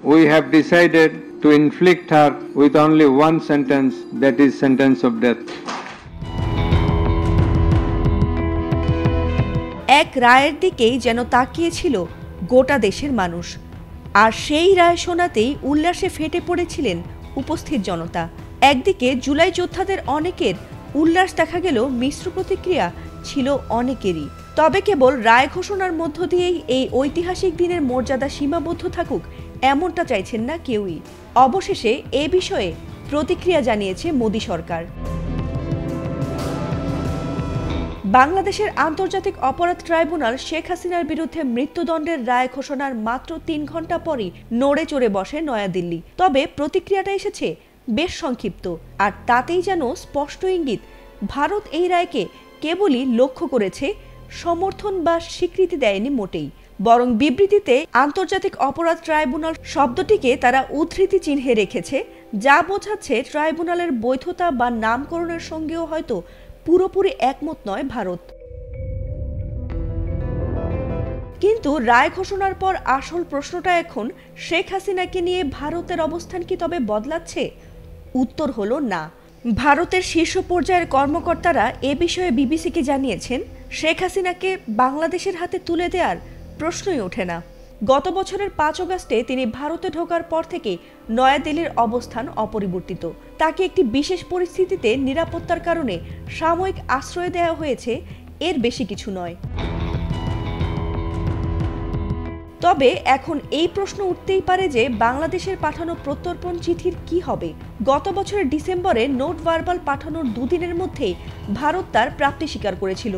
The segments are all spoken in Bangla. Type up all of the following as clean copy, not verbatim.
We have decided to inflict her with only one sentence, that is sentence of death. এক রায়ের দিকেই যেন তাকিয়েছিল গোটা দেশের মানুষ, আর সেই রায় শোনাতেই উল্লাসে ফেটে পড়েছিলেন উপস্থিত জনতা। একদিকে জুলাই যোদ্ধাদের অনেকের উল্লাস দেখা গেল, মিশ্র প্রতিক্রিয়া ছিল অনেকেরই। তবে কেবল রায় ঘোষণার মধ্য দিয়েই এই ঐতিহাসিক দিনের মর্যাদা সীমাবদ্ধ থাকুক এমনটা চাইছেন না কেউই। অবশেষে এ বিষয়ে প্রতিক্রিয়া জানিয়েছে মোদি সরকার। বাংলাদেশের আন্তর্জাতিক অপরাধ ট্রাইব্যুনাল শেখ হাসিনার বিরুদ্ধে মৃত্যুদণ্ডের রায় ঘোষণার মাত্র ৩ ঘন্টা পরই নড়ে চড়ে বসে নয়াদিল্লি। তবে প্রতিক্রিয়াটা এসেছে বেশ সংক্ষিপ্ত, আর তাতেই যেন স্পষ্ট ইঙ্গিত ভারত এই রায়কে কেবলই লক্ষ্য করেছে, সমর্থন বা স্বীকৃতি দেয়নি মোটেই। বরং বিবৃতিতে আন্তর্জাতিক অপরাধ ট্রাইব্যুনাল শব্দটিকে তারা উদ্ধৃতি চিহ্নে রেখেছে, যা বোঝাচ্ছে ট্রাইব্যুনালের বৈধতা বা নামকরণের সঙ্গেও হয়তো পুরোপুরি একমত নয় ভারত। কিন্তু রায় ঘোষণার পর আসল প্রশ্নটা এখন, শেখ হাসিনাকে নিয়ে ভারতের অবস্থান কি তবে বদলাচ্ছে? উত্তর হলো না। ভারতের শীর্ষ পর্যায়ের কর্মকর্তারা এ বিষয়ে বিবিসিকে জানিয়েছেন, শেখ হাসিনাকে বাংলাদেশের হাতে তুলে দেওয়ার প্রশ্নই ওঠে না। গত বছরের ৫ অগাস্টে তিনি ভারতে ঢোকার পর থেকে নয়াদিল্লির অবস্থান অপরিবর্তিত। তাকে একটি বিশেষ পরিস্থিতিতে নিরাপত্তার কারণে সাময়িক আশ্রয় দেওয়া হয়েছে, এর বেশি কিছু নয়। তবে এখন এই প্রশ্ন উঠতেই পারে যে বাংলাদেশের পাঠানো প্রত্যর্পণ চিঠির কি হবে? গত বছরের ডিসেম্বরে নোট ভার্বাল পাঠানোর দুদিনের মধ্যেই ভারত তার প্রাপ্তি স্বীকার করেছিল।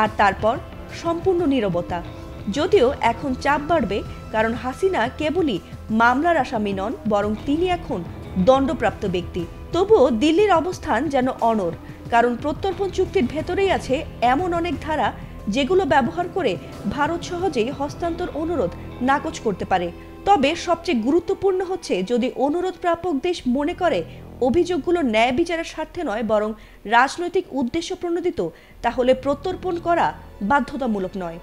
আর তারপর সম্পূর্ণ নীরবতা। যদিও এখন চাপ বাড়বে, কারণ হাসিনা কেবলই মামলার আসামি নন, বরং তিনি এখন দণ্ডপ্রাপ্ত ব্যক্তি। তবুও দিল্লির অবস্থান যেন অনড়, কারণ প্রত্যর্পণ চুক্তির ভেতরেই আছে এমন অনেক ধারা যেগুলো ব্যবহার করে ভারত সহজেই হস্তান্তর অনুরোধ নাকচ করতে পারে। তবে সবচেয়ে গুরুত্বপূর্ণ হচ্ছে, যদি অনুরোধ প্রাপক দেশ মনে করে অভিযোগগুলো ন্যায় বিচারের স্বার্থে নয় বরং রাজনৈতিক উদ্দেশ্য প্রণোদিত, তাহলে প্রত্যর্পণ করা বাধ্যতামূলক নয়।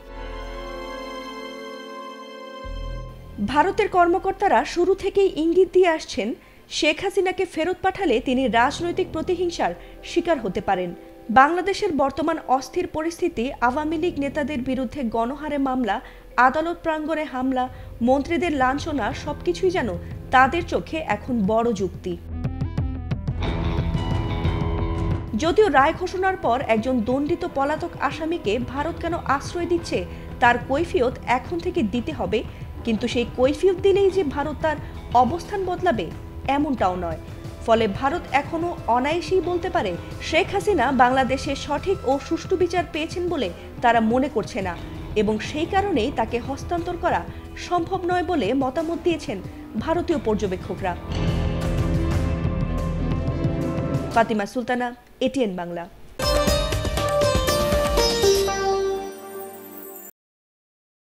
ভারতের কর্মকর্তারা শুরু থেকেই ইঙ্গিত দিয়ে আসছেন, শেখ হাসিনাকে ফেরত পাঠালে তিনি রাজনৈতিক প্রতিহিংসার শিকার হতে পারেন। বাংলাদেশের বর্তমান অস্থির পরিস্থিতি, আওয়ামী লীগ নেতাদের বিরুদ্ধে গণহারে মামলা, আদালত প্রাঙ্গণে হামলা, মন্ত্রীদের লাঞ্ছনা, সবকিছুই যেন তাদের চোখে এখন বড় যুক্তি। যদিও রায় ঘোষণার পর একজন দণ্ডিত পলাতক আসামিকে ভারত কেন আশ্রয় দিচ্ছে তার কৈফিয়ত এখন থেকে দিতে হবে, কিন্তু সেই কৈফিয়ত দিলেই যে ভারত তার অবস্থান বদলাবে এমনটাও নয়। ফলে ভারত এখনো অনায়াসেই বলতে পারে, শেখ হাসিনা বাংলাদেশে সঠিক ও সুষ্ঠু বিচার পেয়েছেন বলে তারা মনে করছে না, এবং সেই কারণেই তাকে হস্তান্তর করা সম্ভব নয় বলে মতামত দিয়েছেন ভারতীয় পর্যবেক্ষকরা। ফাতিমা সুলতানা, এটিএন বাংলা।